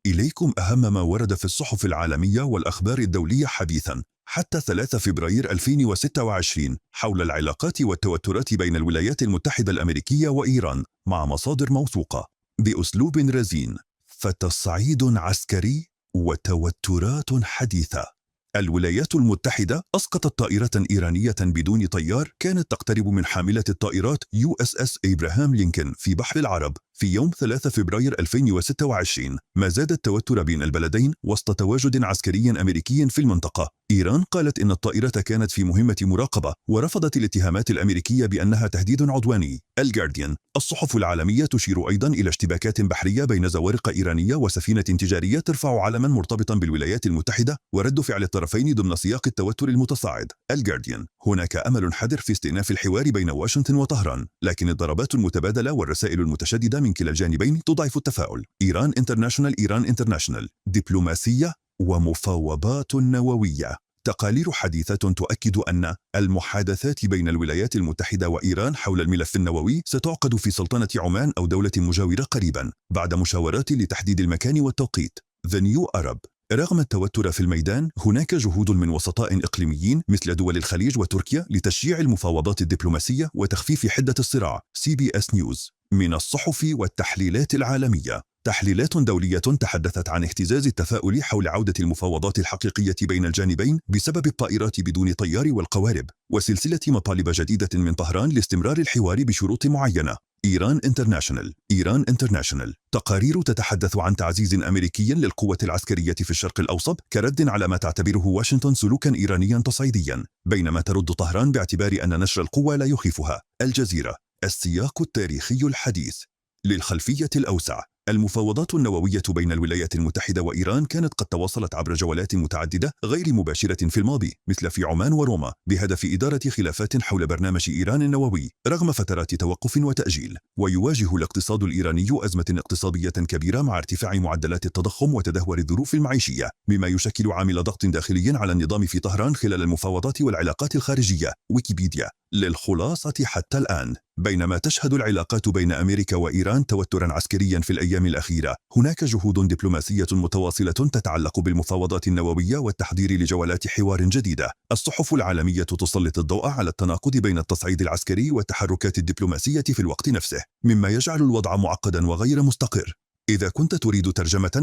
إليكم أهم ما ورد في الصحف العالمية والأخبار الدولية حديثاً حتى 3 فبراير 2026 حول العلاقات والتوترات بين الولايات المتحدة الأمريكية وإيران مع مصادر موثوقة بأسلوب رزين، فتصعيد عسكري وتوترات حديثة. الولايات المتحدة أسقطت طائرة إيرانية بدون طيار كانت تقترب من حاملة الطائرات USS إبراهام لينكولن في بحر العرب في يوم 3 فبراير 2026، ما زاد التوتر بين البلدين وسط تواجد عسكري أمريكي في المنطقة. إيران قالت إن الطائرة كانت في مهمة مراقبة ورفضت الاتهامات الأمريكية بأنها تهديد عدواني. الجارديان الصحف العالمية تشير أيضا إلى اشتباكات بحرية بين زوارق إيرانية وسفينة تجارية ترفع علما مرتبطا بالولايات المتحدة ورد فعل الطرفين ضمن سياق التوتر المتصاعد. الجارديان: هناك أمل حذر في استئناف الحوار بين واشنطن وطهران، لكن الضربات المتبادلة والرسائل المتشددة من كلا الجانبين تضعف التفاؤل. إيران انترناشنال دبلوماسية ومفاوضات نووية. تقارير حديثة تؤكد أن المحادثات بين الولايات المتحدة وإيران حول الملف النووي ستعقد في سلطنة عمان أو دولة مجاورة قريبا بعد مشاورات لتحديد المكان والتوقيت. The New Arab: رغم التوتر في الميدان، هناك جهود من وسطاء إقليميين مثل دول الخليج وتركيا لتشجيع المفاوضات الدبلوماسية وتخفيف حدة الصراع. CBS نيوز. من الصحف والتحليلات العالمية: تحليلات دولية تحدثت عن اهتزاز التفاؤل حول عودة المفاوضات الحقيقية بين الجانبين بسبب الطائرات بدون طيار والقوارب، وسلسلة مطالب جديدة من طهران لاستمرار الحوار بشروط معينة. إيران انترناشنال. تقارير تتحدث عن تعزيز أمريكي للقوة العسكرية في الشرق الأوسط كرد على ما تعتبره واشنطن سلوكا إيرانيا تصعيديا، بينما ترد طهران باعتبار أن نشر القوة لا يخيفها. الجزيرة: السياق التاريخي الحديث. للخلفية الأوسع: المفاوضات النووية بين الولايات المتحدة وإيران كانت قد تواصلت عبر جولات متعددة غير مباشرة في الماضي مثل في عمان وروما بهدف إدارة خلافات حول برنامج إيران النووي رغم فترات توقف وتأجيل. ويواجه الاقتصاد الإيراني أزمة اقتصادية كبيرة مع ارتفاع معدلات التضخم وتدهور الظروف المعيشية، مما يشكل عامل ضغط داخلي على النظام في طهران خلال المفاوضات والعلاقات الخارجية. ويكيبيديا. للخلاصة حتى الآن، بينما تشهد العلاقات بين أمريكا وإيران توترا عسكريا في الأيام الأخيرة، هناك جهود دبلوماسية متواصلة تتعلق بالمفاوضات النووية والتحضير لجولات حوار جديدة. الصحف العالمية تسلط الضوء على التناقض بين التصعيد العسكري والتحركات الدبلوماسية في الوقت نفسه، مما يجعل الوضع معقدا وغير مستقر. إذا كنت تريد ترجمة